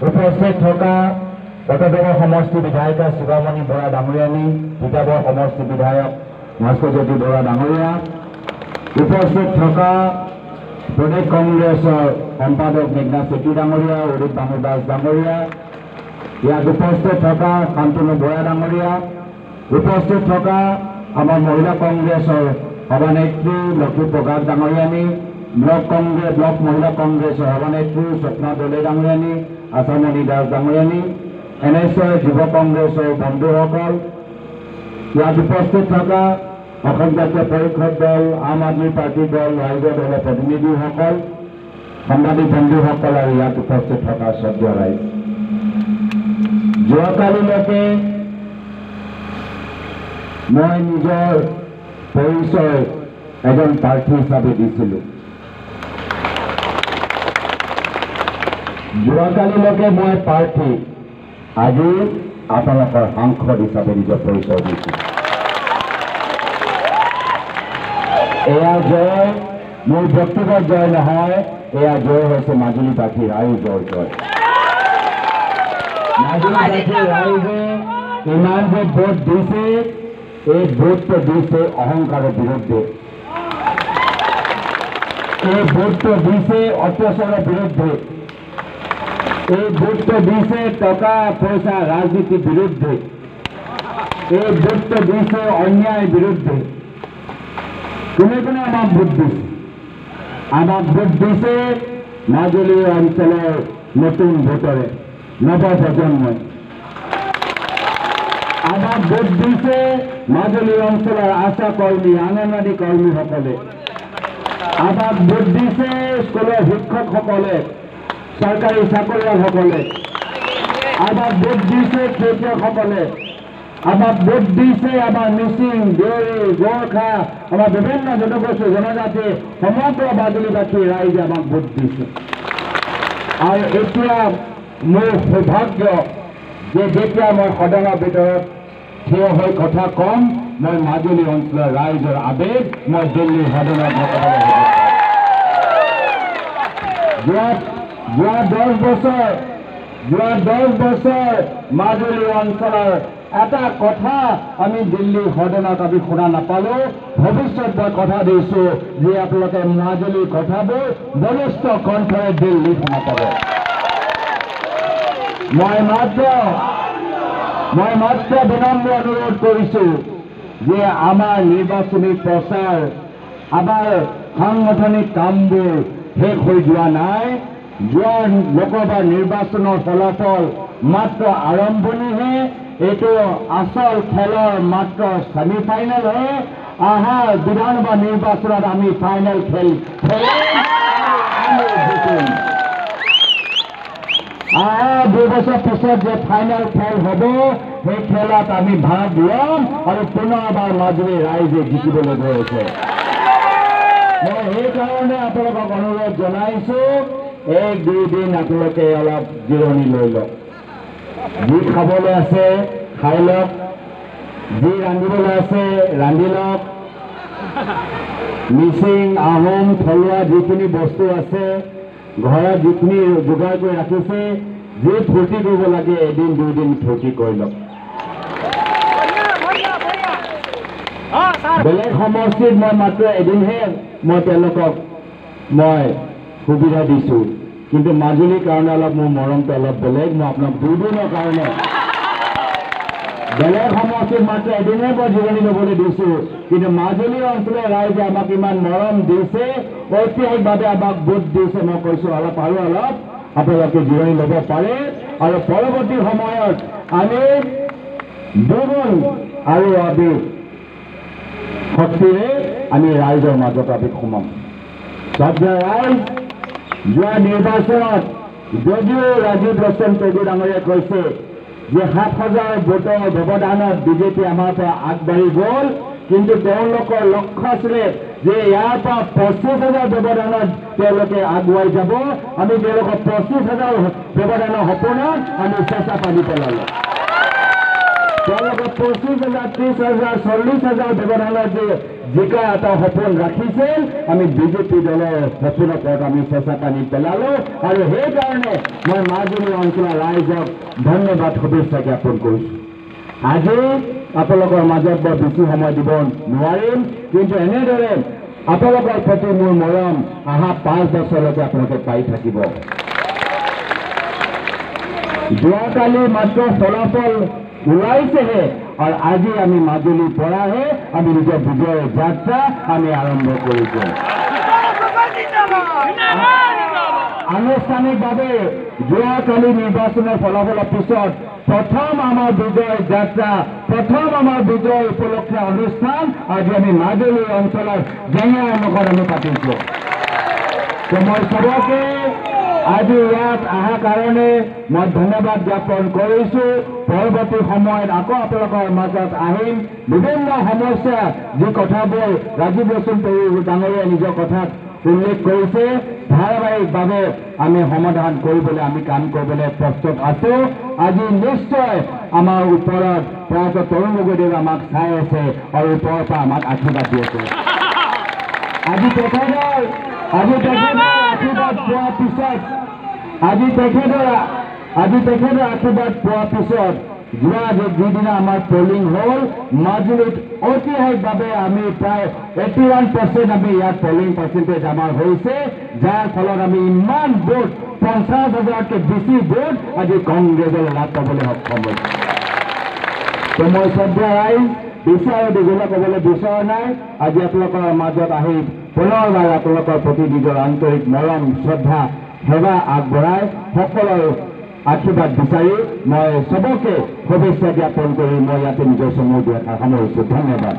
উপস্থিত থকা পটদৰ সমষ্টি বিধায়িকা শিৱামণি বৰা ডাঙৰীয়ানী, তিতাবৰ সমষ্টি বিধায়ক ভাস্কৰজ্যোতি বৰা ডাঙৰীয়া, উপস্থিত থকা প্ৰদেশ কংগ্ৰেছৰ সম্পাদক মেঘনা চেতি ডাঙৰীয়া, উদিত বামু দাস ডাঙৰীয়া, ইয়াত উপস্থিত থকা শান্তনু বৰা ডাঙৰীয়া, উপস্থিত থকা আমাৰ মহিলা কংগ্ৰেছৰ সভানেত্ৰী লক্ষ্মী প্ৰকাশ ডাঙৰীয়ানী, ব্লক মহিলা কংগ্ৰেছৰ সভানেত্ৰী স্বপ্না দলে ডাঙৰীয়ানী, আশামণি দাস ডাঙৰীয়ানী, NSৰ যুৱ কংগ্ৰেছৰ বন্ধুসকল, ইয়াত উপস্থিত থকা অসম জাতীয় পৰিষদ দল, আম আদমি পাৰ্টীৰ দল, ৰাইজৰ দলৰ প্ৰতিনিধিসকল, সাংবাদিক বন্ধুসকল আৰু ইয়াত উপস্থিত থকা শ্ৰদ্ধেয় ৰাইজ, যোৱাকালিলৈকে মই নিজৰ পৰিচয় এজন প্ৰাৰ্থী হিচাপে দিছিলোঁ। যোৱাকালিলৈকে মই প্ৰাৰ্থী, আজি আপোনালোকৰ সাংসদ হিচাপে নিজৰ পৰিচয় দিছোঁ। এয়া জয় মোৰ ব্যক্তিগত জয় নহয়, এয়া জয় হৈছে মাজুলীবাসী ৰাইজৰ জয়। মাজুলীবাসী ৰাইজে ইমান যে ভোট দিছে, এই ভোটটো দিছে অহংকাৰৰ বিৰুদ্ধে, এই ভোটটো দিছে অত্যাচাৰৰ বিৰুদ্ধে, এই ভোটটো দিছে টকা পইচা ৰাজনীতিৰ বিৰুদ্ধে, এই ভোটটো দিছে অন্যায় বিৰুদ্ধে। কোনে কোনে আমাক ভোট দিছে? আমাক ভোট দিছে মাজুলী অঞ্চলৰ নতুন ভোটৰে, নৱপ্ৰজন্মই। আমাক ভোট দিছে মাজুলী অঞ্চলৰ আশা কৰ্মী, অংগনবাড়ী কৰ্মীসকলে। আমাক ভোট দিছে স্কুলৰ শিক্ষকসকলে, চৰকাৰী চাকৰিয়ালসকলে। আমাক ভোট দিছে খেতিয়কসকলে। আমাক ভোট দিছে আমাৰ মিচিং, দেউৰী, গোৰ্খা, আমাৰ বিভিন্ন জনগোষ্ঠী জনজাতি সমগ্ৰ মাজুলীবাসী ৰাইজে আমাক ভোট দিছে। আৰু এতিয়া মোৰ সৌভাগ্য যে যেতিয়া মই সদনৰ ভিতৰত থিয় হৈ কথা কম, মই মাজুলী অঞ্চলৰ ৰাইজৰ আবেগ মই দিল্লী সদনত যোৱা 10 বছৰ মাজুলী অঞ্চলৰ এটা কথা আমি দিল্লী সদনত আমি শুনা নাপালো। ভৱিষ্যত মই কথা দিছোঁ যে আপোনালোকে মাজুলীৰ কথাবোৰ বলিষ্ঠ কণ্ঠৰে দিল্লীত শুনা পাব। মই মাত্ৰ বিনম্ৰ অনুৰোধ কৰিছোঁ যে আমাৰ নিৰ্বাচনী প্ৰচাৰ, আমাৰ সাংগঠনিক কামবোৰ শেষ হৈ যোৱা নাই। যোৱা লোকসভা নিৰ্বাচনৰ ফলাফল মাত্ৰ আৰম্ভণিহে, এইটো আচল খেলৰ মাত্ৰ ছেমি ফাইনেলহে। অহা বিধানসভা নিৰ্বাচনত আমি ফাইনেল খেল জিকিম। অহা 2 বছৰ পিছত যে ফাইনেল খেল হ'ব, সেই খেলত আমি ভাগ ল'ম আৰু পুনৰবাৰ মাজুলী ৰাইজে জিকিবলৈ গৈ আছে। মই সেইকাৰণে আপোনালোকক অনুৰোধ জনাইছোঁ, 1-2 দিন আপোনালোকে অলপ জিৰণি লৈ লওক। যি খাবলৈ আছে খাই লওক, যি ৰান্ধিবলৈ আছে ৰান্ধি লওক। মিচিং, আহোম, থলুৱা যিখিনি বস্তু আছে ঘৰত যিখিনি যোগাৰ কৰি ৰাখিছে, যি ফূৰ্তি কৰিব লাগে 1-2 দিন ফূৰ্তি কৰি লওক। বেলেগ সমষ্টিত মই মাত্ৰ এদিনহে মই তেওঁলোকক মই সুবিধা দিছোঁ, কিন্তু মাজুলীৰ কাৰণে অলপ মোৰ মৰমটো অলপ বেলেগ। মই আপোনাক 2 দিনৰ কাৰণে বেলেগ সমষ্টিত মাত্ৰ এদিনহে মই জিৰণি ল'বলৈ দিছোঁ, কিন্তু মাজুলী অঞ্চলৰ ৰাইজে আমাক ইমান মৰম দিছে, ঐতিহাসিকভাৱে আমাক ভোট দিছে। মই কৈছোঁ অলপ আপোনালোকে জিৰণি ল'ব পাৰে, আৰু পৰৱৰ্তী সময়ত আমি দুগুণ আৰু আমি শক্তিৰে আমি ৰাইজৰ মাজত আমি সোমাম। শ্ৰদ্ধেয় ৰাইজ, যোৱা নিৰ্বাচনত যদিও ৰাজীৱ ৰঞ্জন চৌধুৰী ডাঙৰীয়াই কৈছে যে 7,000 ভোটৰ ব্যৱধানত বিজেপি আমাৰ পৰা আগবাঢ়ি গ'ল, কিন্তু তেওঁলোকৰ লক্ষ্য আছিলে যে ইয়াৰ পৰা 25,000 ব্যৱধানত তেওঁলোকে আগুৱাই যাব। আমি তেওঁলোকৰ 25,000 ব্যৱধানৰ সপোনত আমি চেষ্টা পাতি পেলালোঁ। তেওঁলোকে 25,000, 30,000, 40,000 ব্যৱধানত যে জিকা এটা সপোন ৰাখিছিল আমি বিজেপি দলৰ সপোনৰ ওপৰত আমি চেঁচা পানী পেলালো আৰু সেইকাৰণে মই মাজুলী অঞ্চলৰ ৰাইজক ধন্যবাদ শুভেচ্ছা জ্ঞাপন কৰিছোঁ। আজি আপোনালোকৰ মাজত বৰ বেছি সময় দিব নোৱাৰিম, কিন্তু এনেদৰে আপোনালোকৰ প্ৰতি মোৰ মৰম অহা 5 বছৰলৈকে আপোনালোকে পাই থাকিব। যোৱাকালি মাত্ৰ ফলাফল ওলাইছেহে আৰু আজি আমি মাজুলীৰ পৰাহে আমি নিজৰ বিজয় যাত্ৰা আমি আৰম্ভ কৰিছোঁ। আনুষ্ঠানিকভাৱে যোৱাকালি নিৰ্বাচনৰ ফলাফলৰ পিছত প্ৰথম আমাৰ বিজয় যাত্ৰা, প্ৰথম আমাৰ বিজয় উপলক্ষে অনুষ্ঠান আজি আমি মাজুলী অঞ্চলৰ জেঙেৰামুখত আমি পাতিছোঁ। মই চবকে আজি ইয়াত অহাৰ কাৰণে মই ধন্যবাদ জ্ঞাপন কৰিছোঁ। পৰৱৰ্তী সময়ত আকৌ আপোনালোকৰ মাজত আহিম। বিভিন্ন সমস্যা যি কথাবোৰ ৰাজীৱ ৰঞ্জন ডাঙৰীয়াই নিজৰ কথাত উল্লেখ কৰিছে, ধাৰাবাহিকভাৱে আমি সমাধান কৰিবলৈ আমি কাম কৰিবলৈ প্ৰস্তুত আছোঁ। আজি নিশ্চয় আমাৰ ওপৰত প্ৰায়তঃ তৰুণ গগৈদেৱে আমাক চাই আছে আৰু ওপৰৰ পৰা আমাক আশীৰ্বাদ দি আছে। আজি তেখেতৰ আশীৰ্বাদ পোৱাৰ পিছত আজি তেখেতৰ আশীৰ্বাদ পোৱাৰ পিছত যোৱা যিদিনা আমাৰ পলিং হ'ল মাজুলীত ঐতিহাসিকভাৱে আমি প্ৰায় 81% আমি ইয়াত পলিং পাৰ্চেণ্টেজ আমাৰ হৈছে, যাৰ ফলত আমি ইমান ভোট 50,000তকৈ বেছি ভোট আজি কংগ্ৰেছৰ লাভ পাবলৈ সক্ষম হৈছে। মই শ্ৰদ্ধা ৰাইজ বেছি আৰু দীঘলীয়া ক'বলৈ বিচৰা নাই। আজি আপোনালোকৰ মাজত আহি পুনৰবাৰ আপোনালোকৰ প্ৰতি নিজৰ আন্তৰিক মৰম শ্ৰদ্ধা সেৱা আগবঢ়াই সকলৰ আশীৰ্বাদ বিচাৰি মই চবকে শুভেচ্ছা জ্ঞাপন কৰি মই ইয়াতে নিজৰ চমু দিয়া সামৰিছোঁ। ধন্যবাদ।